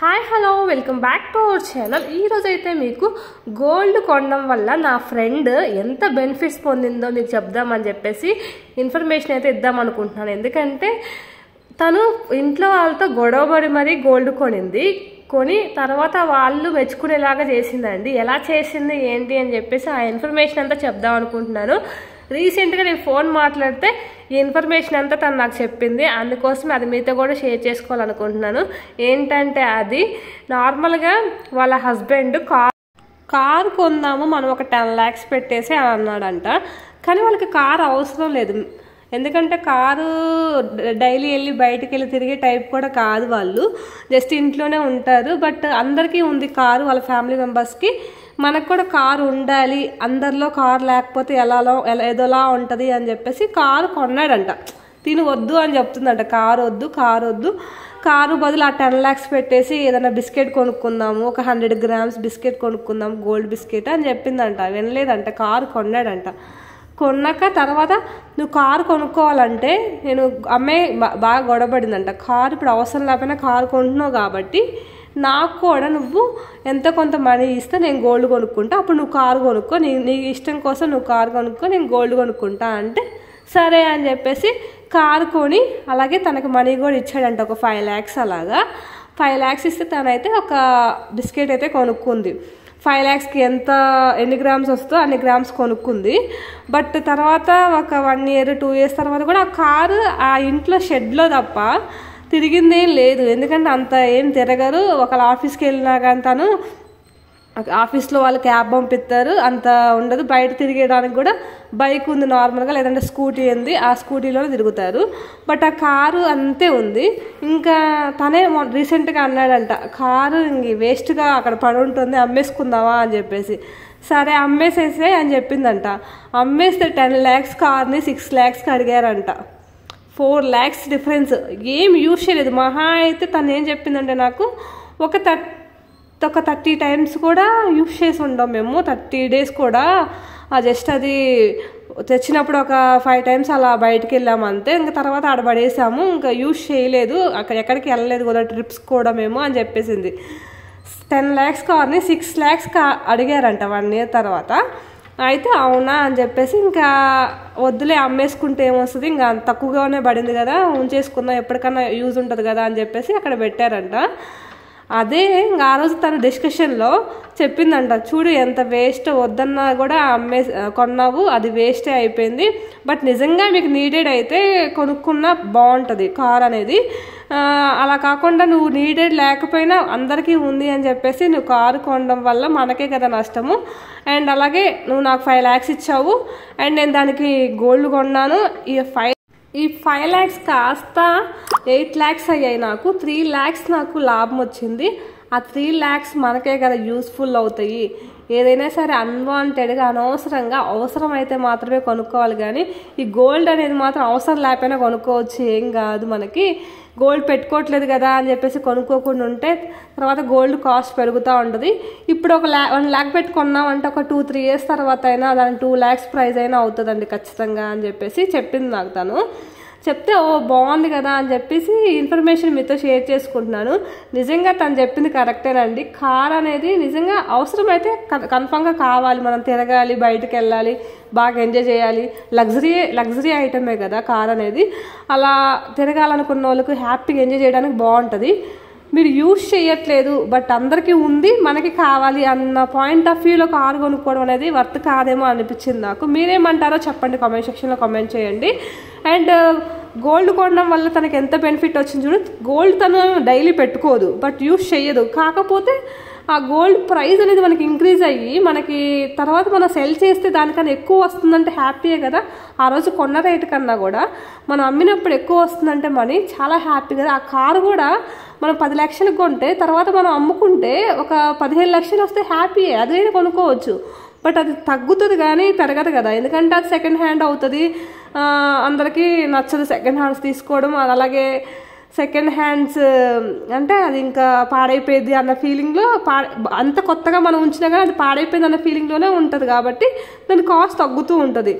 Hi hello welcome back to our channel. ఈరోజు అయితే మీకు గోల్డ్ కొనడం వల్ల నా ఫ్రెండ్ ఎంత బెనిఫిట్స్ పొందిందో మీకు చెప్దామని చెప్పేసి ఇన్ఫర్మేషన్ అయితే ఇద్దాం అనుకుంటున్నాను. ఎందుకంటే తను ఇంట్లో వాళ్ళతో గొడవపడి మరీ గోల్డ్ కొని తర్వాత వాళ్ళు మెచ్చుకునేలాగా చేసిందండి. ఎలా చేసింది ఏంటి అని చెప్పేసి ఆ ఇన్ఫర్మేషన్ అంతా చెప్దాం అనుకుంటున్నాను. రీసెంట్గా నేను ఫోన్ మాట్లాడితే ఈ ఇన్ఫర్మేషన్ అంతా తను నాకు చెప్పింది, అందుకోసం అది మీతో కూడా షేర్ చేసుకోవాలనుకుంటున్నాను. ఏంటంటే అది నార్మల్గా వాళ్ళ హస్బెండ్ కారు కొందాము మనం ఒక 10 lakhs పెట్టేసి అని అన్నాడంట. కానీ వాళ్ళకి కారు అవసరం లేదు, ఎందుకంటే కారు డైలీ వెళ్ళి బయటికి వెళ్ళి తిరిగే టైప్ కూడా కాదు, వాళ్ళు జస్ట్ ఇంట్లోనే ఉంటారు. బట్ అందరికీ ఉంది కారు, వాళ్ళ ఫ్యామిలీ మెంబర్స్కి. మనకు కూడా కారు ఉండాలి, అందరిలో కారు లేకపోతే ఏదోలా ఉంటుంది అని చెప్పేసి కారు కొన్నాడంట. తిని వద్దు అని చెప్తుందంట, కారు వద్దు, కారు బదులు ఆ 10 lakhs పెట్టేసి ఏదైనా బిస్కెట్ కొనుక్కుందాము, ఒక 100 grams బిస్కెట్ కొనుక్కుందాం, గోల్డ్ బిస్కెట్ అని చెప్పిందంట. వినలేదంట, కారు కొన్నాడంట. కొన్నాక తర్వాత నువ్వు కారు కొనుక్కోవాలంటే నేను అమ్మాయి బాగా గొడవపడిందంట. కారు ఇప్పుడు అవసరం లేకపోయినా కారు కొంటున్నావు కాబట్టి నాకు కూడా నువ్వు ఎంత కొంత మనీ ఇస్తే నేను గోల్డ్ కొనుక్కుంటా, అప్పుడు నువ్వు కారు కొనుక్కో, నీ ఇష్టం కోసం నువ్వు కారు కొనుక్కో, నేను గోల్డ్ కొనుక్కుంటా అంటే సరే అని చెప్పేసి కారు కొని అలాగే తనకు మనీ కూడా ఇచ్చాడంట, ఒక 5 lakhs. అలాగా 5 lakhs ఇస్తే తనైతే ఒక బిస్కెట్ అయితే కొనుక్కుంది. 5 lakhsకి ఎన్ని గ్రామ్స్ వస్తుందో అన్ని గ్రామ్స్ కొనుక్కుంది. బట్ తర్వాత ఒక 1 year 2 years తర్వాత కూడా ఆ కారు ఆ ఇంట్లో షెడ్లో తప్ప తిరిగిందేం లేదు. ఎందుకంటే అంత ఏం తిరగరు, ఒకళ్ళ ఆఫీస్కి వెళ్ళినా కానీ తను ఆఫీస్లో వాళ్ళు క్యాబ్ పంపిస్తారు, అంత ఉండదు. బయట తిరిగేయడానికి కూడా బైక్ ఉంది నార్మల్గా, లేదంటే స్కూటీ ఉంది, ఆ స్కూటీలోనే తిరుగుతారు. బట్ ఆ కారు అంతే ఉంది. ఇంకా తనే రీసెంట్గా అన్నాడంట, కారు ఇంక వేస్ట్గా అక్కడ పడి ఉంటుంది, అమ్మేసుకుందామా అని చెప్పేసి. సరే అమ్మేసేసే అని చెప్పిందంట. అమ్మేస్తే 10 lakhs కార్ని 6 lakhsకి అడిగారంట. 4 lakhs డిఫరెన్స్. ఏం యూజ్ చేయలేదు. మహా అయితే తను ఏం చెప్పిందంటే నాకు ఒక 30 times కూడా యూజ్ చేసి ఉండం మేము, 30 days కూడా జస్ట్ అది తెచ్చినప్పుడు ఒక 5 times అలా బయటకు వెళ్ళాము అంతే. ఇంకా తర్వాత ఆడ పడేసాము, ఇంకా యూజ్ చేయలేదు, ఎక్కడికి వెళ్ళలేదు కూడా ట్రిప్స్ కూడా మేము అని చెప్పేసింది. 10 lakhs కార్ని 6 lakhsకి అడిగారంట 1 year తర్వాత. అయితే అవునా అని చెప్పేసి ఇంకా వద్దులే, అమ్మేసుకుంటే ఏమొస్తుంది, ఇంకా తక్కువగానే పడింది కదా, ఉంచేసుకుందాం, ఎప్పటికన్నా యూజ్ ఉంటుంది కదా అని చెప్పేసి అక్కడ పెట్టారంట. అదే ఇంకా ఆ రోజు తన డిస్కషన్లో చెప్పిందంట, చూడు ఎంత వేస్ట్, వద్దన్నా కూడా కొన్నావు, అది వేస్టే అయిపోయింది. బట్ నిజంగా మీకు నీడెడ్ అయితే కొనుక్కున్నా బాగుంటుంది కార్ అనేది. అలా కాకుండా నువ్వు నీడెడ్ లేకపోయినా అందరికీ ఉంది అని చెప్పేసి నువ్వు కారు కొనడం వల్ల మనకే కదా నష్టము. అండ్ అలాగే నువ్వు నాకు 5 lakhs ఇచ్చావు, అండ్ నేను దానికి గోల్డ్ కొన్నాను. ఈ 5 lakhs కాస్త 8 lakhs అయ్యాయి. నాకు 3 lakhs నాకు లాభం వచ్చింది. ఆ 3 lakhs మనకే కదా యూస్ఫుల్ అవుతాయి. ఏదైనా సరే అన్వాంటెడ్గా అనవసరంగా అవసరమైతే మాత్రమే కొనుక్కోవాలి, కానీ ఈ గోల్డ్ అనేది మాత్రం అవసరం లేకపోయినా కొనుక్కోవచ్చు, ఏం కాదు. మనకి గోల్డ్ పెట్టుకోవట్లేదు కదా అని చెప్పేసి కొనుక్కోకుండా ఉంటే తర్వాత గోల్డ్ కాస్ట్ పెరుగుతూ ఉంటుంది. ఇప్పుడు ఒక 1 lakh పెట్టుకున్నామంటే ఒక 2-3 years తర్వాత అయినా దాని 2 lakhs ప్రైజ్ అయినా అవుతుందండి ఖచ్చితంగా అని చెప్పేసి చెప్పింది నాకు. తను చెప్తే ఓ బాగుంది కదా అని చెప్పేసి ఇన్ఫర్మేషన్ మీతో షేర్ చేసుకుంటున్నాను. నిజంగా తను చెప్పింది కరెక్టేనండి. కార్ అనేది నిజంగా అవసరమైతే కన్ఫామ్గా కావాలి, మనం తిరగాలి, బయటకు వెళ్ళాలి, బాగా ఎంజాయ్ చేయాలి. లగ్జరీ ఐటమే కదా కార్ అనేది. అలా తిరగాలనుకున్న వాళ్ళకు హ్యాపీగా ఎంజాయ్ చేయడానికి బాగుంటుంది. మీరు యూజ్ చేయట్లేదు బట్ అందరికీ ఉంది, మనకి కావాలి అన్న పాయింట్ ఆఫ్ వ్యూలో కారు కొనుక్కోవడం అనేది వర్త్ కాదేమో అనిపించింది నాకు. మీరేమంటారో చెప్పండి, కామెంట్ సెక్షన్లో కామెంట్ చేయండి. అండ్ గోల్డ్ కొనడం వల్ల తనకి ఎంత బెనిఫిట్ వచ్చింది చూడు. గోల్డ్ తను డైలీ పెట్టుకోదు, బట్ యూజ్ చేయదు. కాకపోతే ఆ గోల్డ్ ప్రైస్ అనేది మనకి ఇంక్రీజ్ అయ్యి మనకి తర్వాత మనం సెల్ చేస్తే దానికన్నా ఎక్కువ వస్తుందంటే హ్యాపీయే కదా. ఆ రోజు కొన్న రేటు కన్నా కూడా మనం అమ్మినప్పుడు ఎక్కువ వస్తుందంటే మనీ చాలా హ్యాపీ కదా. ఆ కారు కూడా మనం 10 lakhsకి కొంటే తర్వాత మనం అమ్ముకుంటే ఒక 15 lakhs వస్తే హ్యాపీయే, అదైనా కొనుక్కోవచ్చు. బట్ అది తగ్గుతుంది కానీ పెరగదు కదా, ఎందుకంటే అది సెకండ్ హ్యాండ్ అవుతుంది. అందరికీ నచ్చదు సెకండ్ హ్యాండ్స్ తీసుకోవడం. అలాగే సెకండ్ హ్యాండ్స్ అంటే అది ఇంకా పాడైపోయింది అన్న ఫీలింగ్లో, అంత కొత్తగా మనం ఉంచినా కానీ అది పాడైపోయింది అన్న ఫీలింగ్లోనే ఉంటుంది కాబట్టి దాని కాస్ట్ తగ్గుతూ ఉంటుంది.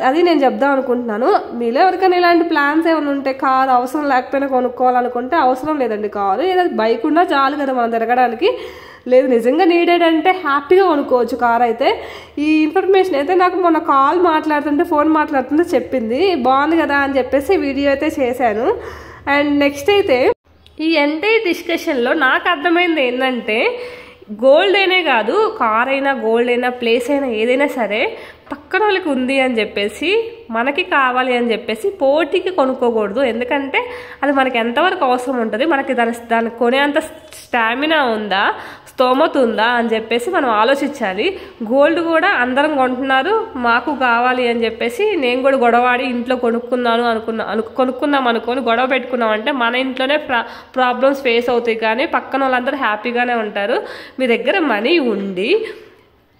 అది నేను చెప్దాం అనుకుంటున్నాను. మీలో ఎవరికైనా ఇలాంటి ప్లాన్స్ ఏమైనా ఉంటే కారు అవసరం లేకపోయినా కొనుక్కోవాలనుకుంటే అవసరం లేదండి. కారు ఏదో బైక్ ఉన్నా చాలు కదా మనం తిరగడానికి. లేదు నిజంగా నీడెడ్ అంటే హ్యాపీగా కొనుక్కోవచ్చు కార్ అయితే. ఈ ఇన్ఫర్మేషన్ అయితే నాకు మొన్న ఫోన్ మాట్లాడుతుంటే చెప్పింది, బాగుంది కదా అని చెప్పేసి వీడియో అయితే చేశాను. అండ్ నెక్స్ట్ అయితే ఈ ఎంటైర్ డిస్కషన్లో నాకు అర్థమైంది ఏంటంటే, గోల్డ్ అయినే కాదు, కార్ అయినా గోల్డ్ అయినా ప్లేస్ అయినా ఏదైనా సరే పక్కన వాళ్ళకి ఉంది అని చెప్పేసి మనకి కావాలి అని చెప్పేసి పోటీకి కొనుక్కోకూడదు. ఎందుకంటే అది మనకి ఎంతవరకు అవసరం ఉంటుంది, మనకి దాన్ని కొనేంత స్టామినా ఉందా, స్తోమత ఉందా అని చెప్పేసి మనం ఆలోచించాలి. గోల్డ్ కూడా అందరం కొంటున్నారు, మాకు కావాలి అని చెప్పేసి నేను కూడా గొడవాడి ఇంట్లో కొనుక్కుందాం అనుకొని గొడవ పెట్టుకున్నాం అంటే మన ఇంట్లోనే ప్రాబ్లమ్స్ ఫేస్ అవుతాయి. కానీ పక్కన వాళ్ళందరూ హ్యాపీగానే ఉంటారు. మీ దగ్గర మనీ ఉండి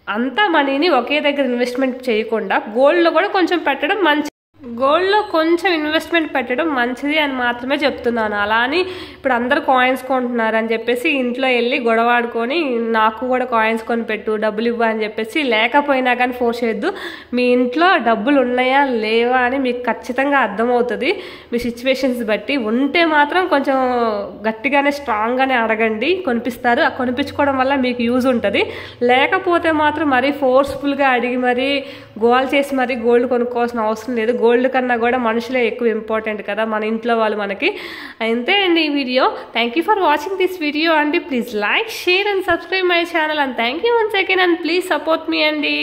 అంతా మనీని ఒకే దగ్గర ఇన్వెస్ట్మెంట్ చేయకుండా గోల్డ్లో కూడా కొంచెం పెట్టడం మంచిది. గోల్డ్లో కొంచెం ఇన్వెస్ట్మెంట్ పెట్టడం మంచిది అని మాత్రమే చెప్తున్నాను. అలా అని ఇప్పుడు అందరు కాయిన్స్ కొంటున్నారు అని చెప్పేసి ఇంట్లో వెళ్ళి గొడవాడుకొని నాకు కూడా కాయిన్స్ కొని పెట్టు, డబ్బులు ఇవ్వ అని చెప్పేసి లేకపోయినా కానీ ఫోర్స్ చేయొద్దు. మీ ఇంట్లో డబ్బులు ఉన్నాయా లేవా అని మీకు ఖచ్చితంగా అర్థమవుతుంది మీ సిచ్యువేషన్స్ బట్టి. ఉంటే మాత్రం కొంచెం గట్టిగానే స్ట్రాంగ్గానే అడగండి, కొనిపిస్తారు. ఆ కొనిపించుకోవడం వల్ల మీకు యూజ్ ఉంటుంది. లేకపోతే మాత్రం మరీ ఫోర్స్ఫుల్గా అడిగి మరీ గోల్ చేసి మరీ గోల్డ్ కొనుక్కోవాల్సిన అవసరం లేదు. గోల్డ్ కన్నా కూడా మనుషులే ఎక్కువ ఇంపార్టెంట్ కదా, మన ఇంట్లో వాళ్ళు మనకి. అంతే అండి ఈ వీడియో. Thank you for watching this video అండి. Please like, share and subscribe my channel. And thank you once again and please support మీ అండి.